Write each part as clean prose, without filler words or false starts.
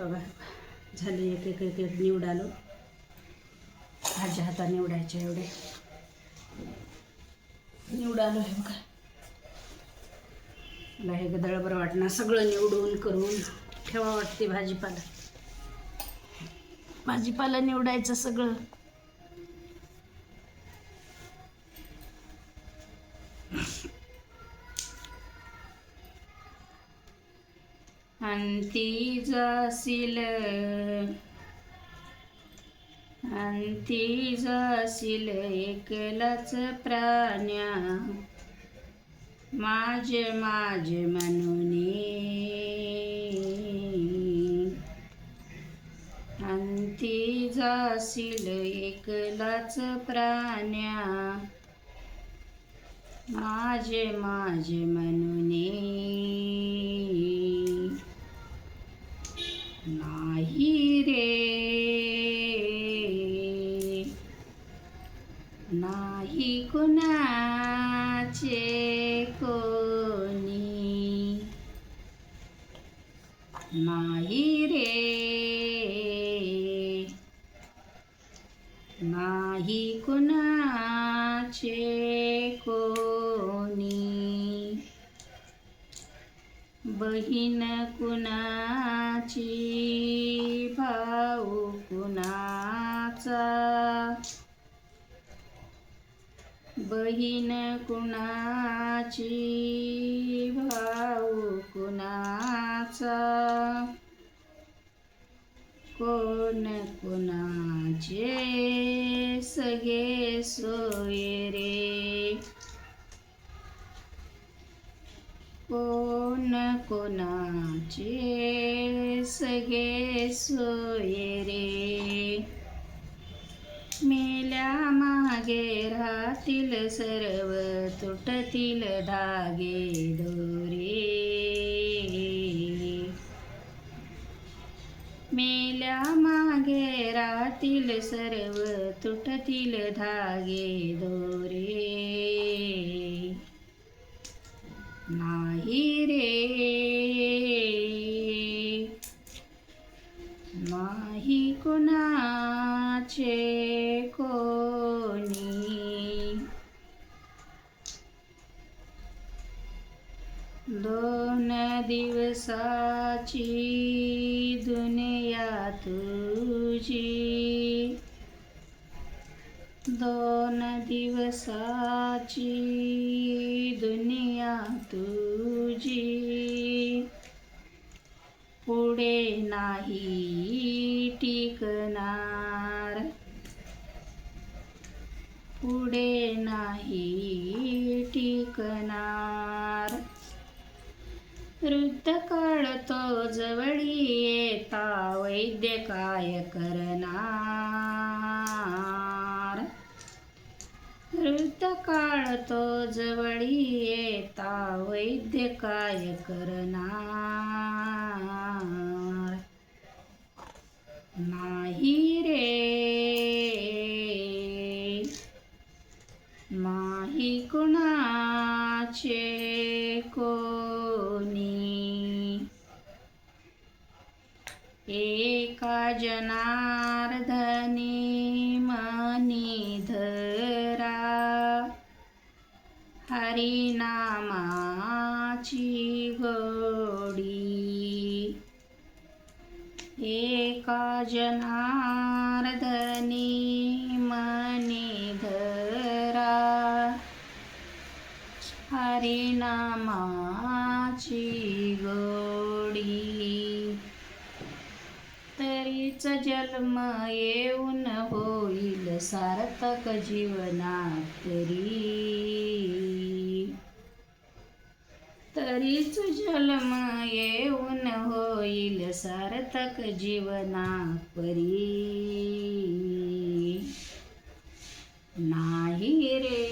बघा झाले एक एक एक एक निवडालो. भाज्या हाता निवडायच्या एवढे निवडालो. हे बघा मला हे गदळ बरं वाटणार सगळं निवडून करून ठेवा वाटते. भाजीपाला निवडायचं सगळं. अंती जाशील एकलाच प्राण्या माझे म्हणूने. अंती जाशील एकलाच प्राण्या माझे म्हणूने. नाही रे नाही कुणाचे कोणी. नाही रे नाही कुणाचे कोणी. बहीण कुणाची भाऊ कुणाचा. बहीण कुणाची भाऊ कुणाचा. कोण कुणाचे सगळे सोय रे. कोण कोणाचे सगळे सोय रे. मेल्या मागे राहतील सर्व तुटतील धागे दोरे. मेल्या मागे राहतील सर्व तुटतील धागे दोरे. नाही रे नाही कुणाचे कोणी. दोन दिवसाची दुनिया तुझी. दोन दिवसाची दुनिया तुझी. पुढे नाही टिकणार. पुढे नाही टिकणार. वृद्धकाळ तो जवळी येता वैद्य काय करणार. वृद्धकाळ तो जवळी येता वैद्य काय करणार. नाही रे नाही कुणाचे कोणी. एका जनार्दनी मनी धरा हरिनामाची गोडी. एका जनार्दनी मनी धरा हरिनामाची गोडी. तरीच जन्म येऊन होईल सार्थक जीवनात तरी. तरीच जन्म येऊन होईल सार्थक जीवनात परी. नाही रे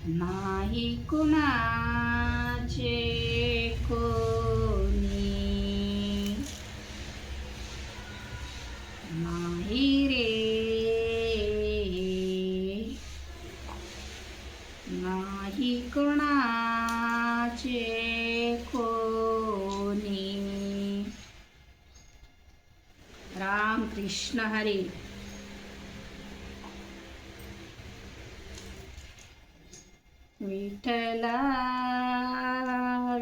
नाही कुणाचे कोणी. नाही रे नाही कुणाचे कोणी. कृष्ण हरी. विठ्ठला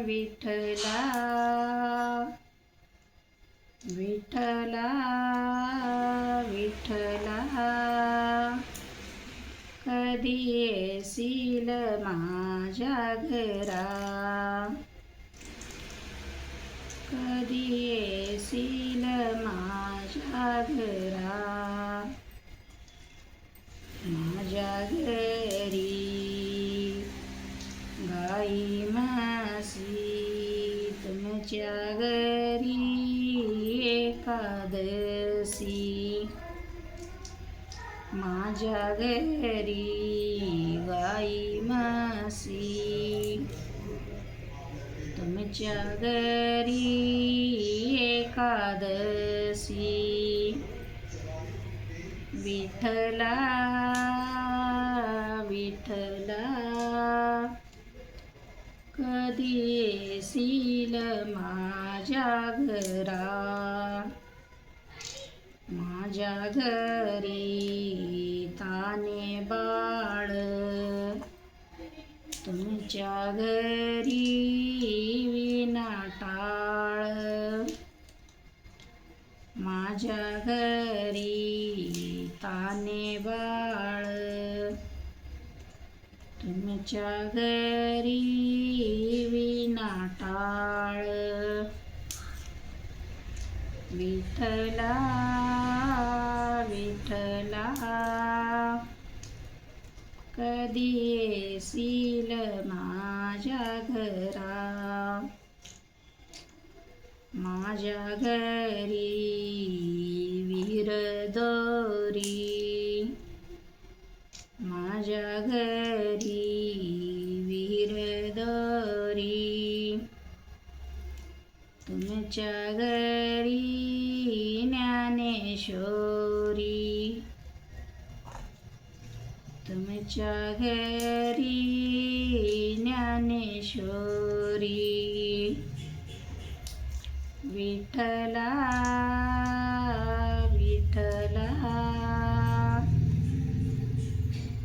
विठ्ठला विठ्ठला विठ्ठला कधी येशील माझ्या घरा, कधी येशील माझ्या घरा. माझ्या घरी गाई म्हशी, तुमच्या घरी एकादशी. माझ्या घरी गाई म्हशी, तुमच्या घरी एकादशी. विठ्ठला विठ्ठला कधी येशील माझ्या घरा. माझ्या घरी ताने बाळ, तुमच्या घरी विना टाळ. माझ्या घरी ताने बाळ, तुमच्या घरी विना टाळ. विठ्ठला विठ्ठला कधी येशील माझ्या घरा. माझ्या घरी वीरदोरी, माझ्या घरी वीरदोरी. तुमच्या घरी ज्ञानेश्वरी, तुमच्या घरी ज्ञानेश्वरी. विठ्ठला विठ्ठला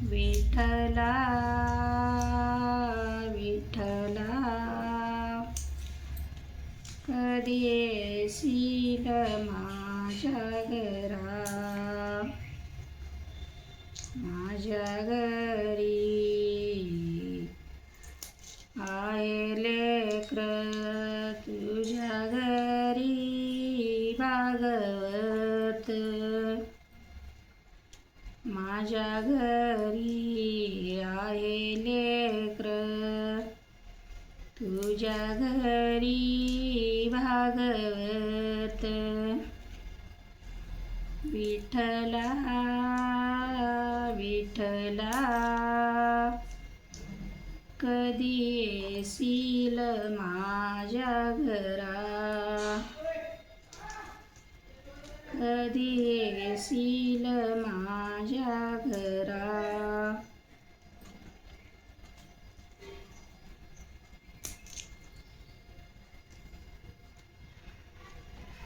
विठ्ठला विठ्ठला कधी येशील माझ्या घरा. माझ्या घरी आहे लेकरं, तुझ्या घरी भागवत. माझ्या घरी आहे लेकरं, तुझ्या घरी भागवत. विठ्ठला विठ्ठला कधी येशील माझ्या घरा. कधी येशील माझ्या घरा.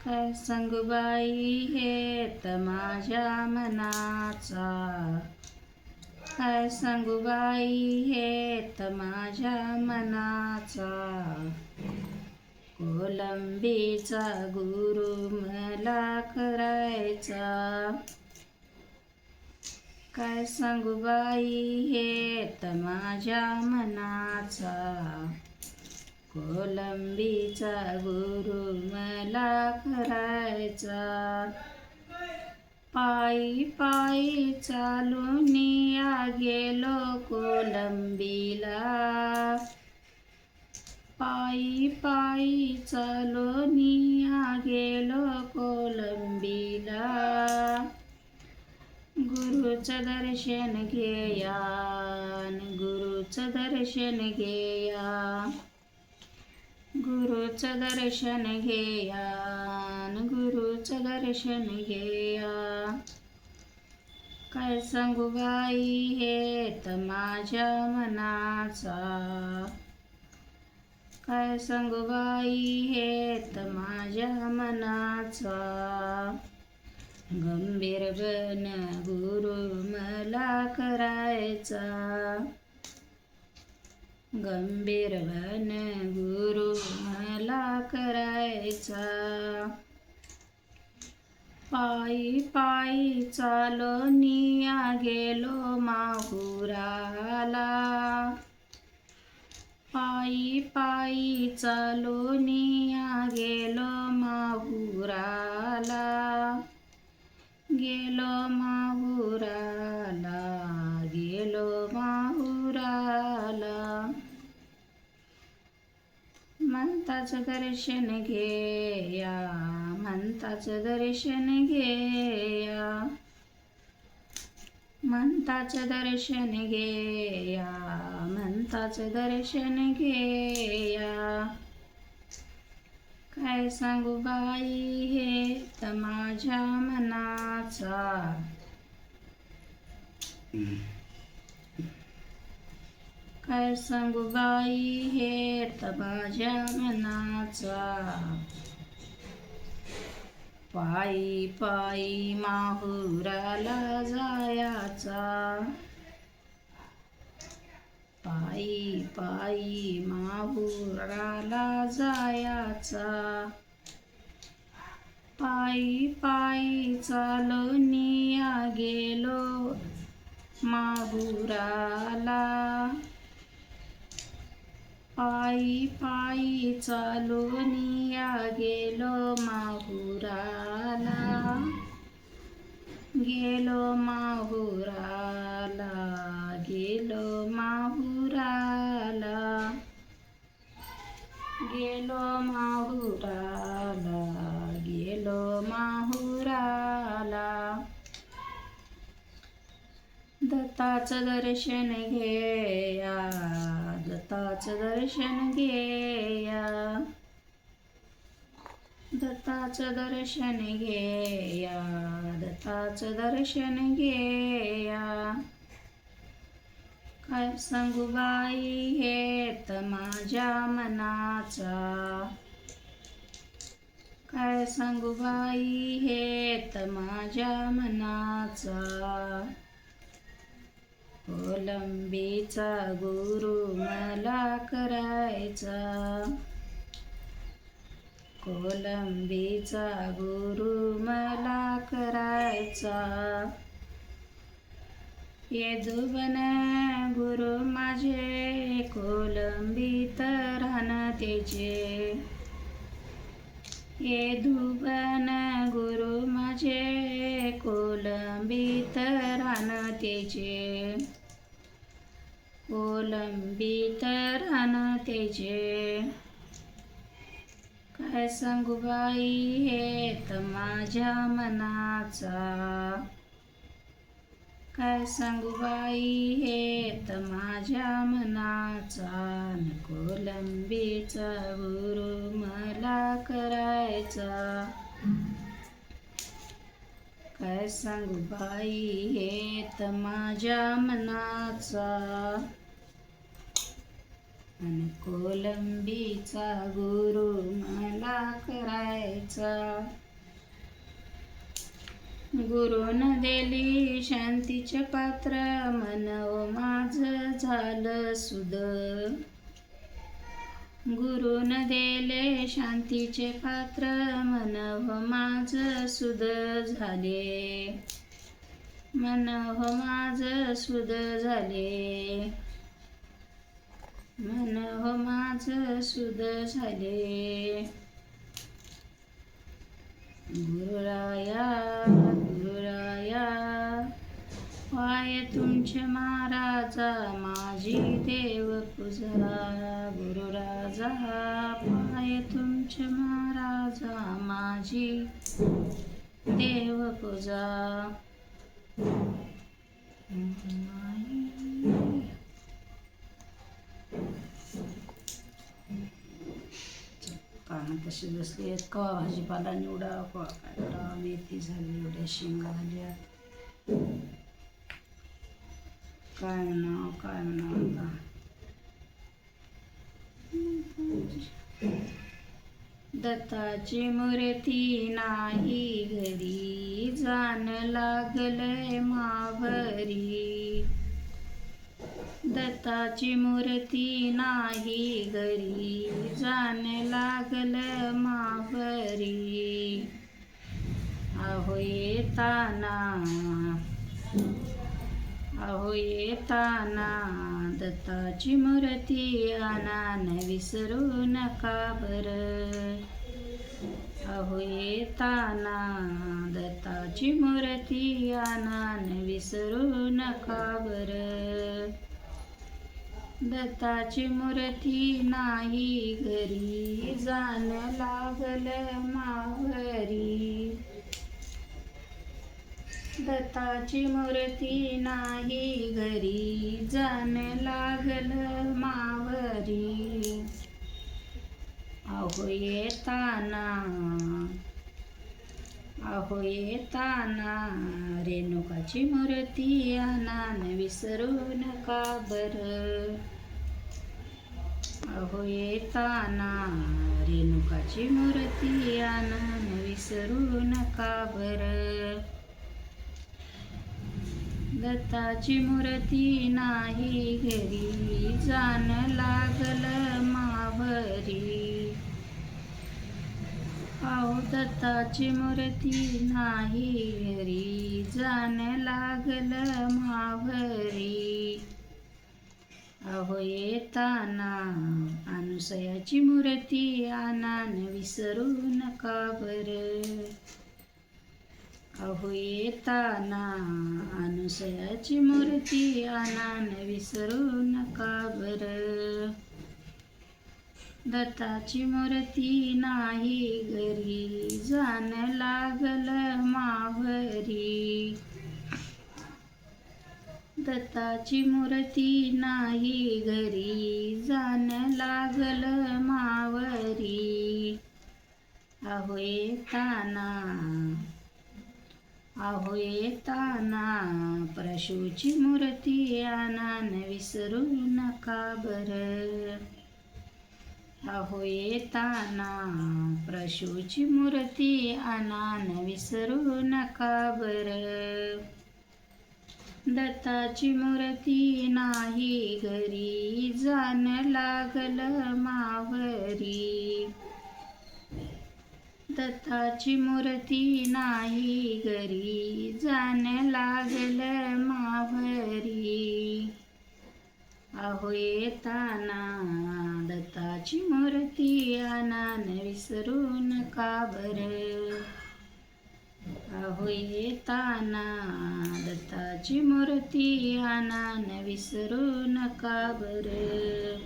काय सांगू बाई हेत माझ्या मनाचा, काय सांगू बाई हेत माझ्या मनाचा. कोलंबीचा गुरु मला करायचा, काय सांगू बाई हेत माझ्या मनाचा. कोलंबीचा गुरु मला करायचा. पायी पायी चालून गेलो कोलंबीला, पायी पायी चालून गेलो कोलंबीला. गुरुचं दर्शन घेया, गुरुचं दर्शन घेया, गुरुचं दर्शन घेया, गुरुचं दर्शन घेया. काय सांगू बाई हेत माझ्या मनाचा, काय सांगू बाई हेत माझ्या मनाचा. गंभीर बन गुरु मला करायचा, गंभीर बन गुरु मला करायचा. पायी पायी चालनिया गेलो माहुराला, पायी पायी चालनिया गेलो माहुराला, गेलो माहुराला, गेलो माहुराला. म्हणताच दर्शन घेया, म्हणताच दर्शन घेया, म्हणताच दर्शन घेया, म्हणताच दर्शन घेया. काय सांगू बाई हे तर माझ्या मनाचा, काय सांगू बाई हे तर माझ्या मनाचा. पायी पायी माहुराला जायाचा, पायी पायी माहुराला जायाचा. पायी पायी चालनिया गेलो माहुराला, पायी पायी चालनिया गेलो माहुराला, गेलो माहुराला, गेलो माहुराला, गेलो माहुराला, गेलो माहुराला. दत्ताचं दर्शन घेया, दत्ताचं दर्शन घेया, दत्ताचं दर्शन घेया, दत्ताचं दर्शन घेया. काय सांगू बाई हे तर माझ्या मनाचा, काय सांगू बाई हे तर माझ्या मनाचा. कोलंबीचा गुरु मला करायचा, कोलंबीचा गुरु मला करायचा. यदुवन गुरु माझे कोलंबीत राहणतेचे, यदुवन गुरु माझे कोलंबीत राहणतेचे, कोलंबीत राहणतेचे. काय सांगू बाई हे तर माझ्या मनाचा, काय सांगू बाई हे तर माझ्या मनाचा. कोलंबीचा गुरु मला करायचा, काय सांगू बाई हे तर माझ्या मनाचा. आणि कोलंबीचा गुरु मला करायचा. गुरुन दिली शांतीचे पात्र, मन माझं झालं सुद, गुरुन दिले शांतीचे पात्र, मन माझं सुद झाले, मन माझं सुद झाले, मन माझं सुद झाले. गुरुराया गुरुराया पाय तुमचे महाराजा, माझी देव पूजा. गुरुराजा पाय तुमचे महाराजा, माझी देव पूजा. पानं कशी बसली आहेत, कवा भाजीपाला निवडा, कवा काय करा. मेथी झाली, एवढ्या शेंगा झाल्या, काय म्हणावं काय म्हणावं आता. दत्ताची मूर्ती नाही घरी, जाण लागलंय माघारी. दत्ताची मूर्ती नाही घरी, जाण लागलं माघारी. अहो येताना दत्ताची मूर्ती आणा, न विसरू नका बरं. अहो येताना दत्ताची मूर्ती आणा, न विसरू नका बरं. दत्ताची मूर्ती नाही घरी, जाण लागलं माघारी. दत्ताची मूर्ती नाही घरी, जाण लागलं माघारी. अहो येताना रेणुकाची मूर्ती आणा, न विसरू नका बरं. अहो येताना रेणुकाची मूर्ती आणा, न विसरू नका बरं. दत्ताची मूर्ती नाही घरी, जाण लागलं माघारी. अहो दत्ताची मूर्ती नाही घरी, जाण लागलं माघारी. अहो येताना अनुसयाची मूर्ती आणा, न विसरू नका बरं. अहो येताना अनुसयाची मूर्ती आणा, न विसरू नका बरं. दत्ताची मूर्ती नाही घरी, जाण लागलं माघारी. दत्ताची मूर्ती नाही घरी, जाण लागलं माघारी. अहो येताना प्रशूची मूर्ती आणा, न विसरू नका बरं. अहो येताना प्रशूची मूर्ती आणा, न विसरू नका बरं. दत्ताची मूर्ती नाही घरी, जाण लागलं माघारी. दत्ताची मूर्ती नाही घरी, जाण लागलं माघारी. अहो येताना दत्ताची मूर्ती आणा, न विसरू नका बरं. अहो येताना दत्ताची मूर्ती आणा, न विसरू नका बरं.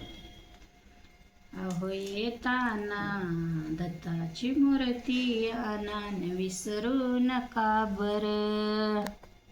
अहो येताना दत्ताची मूर्ती आणा, न विसरू नका बरं.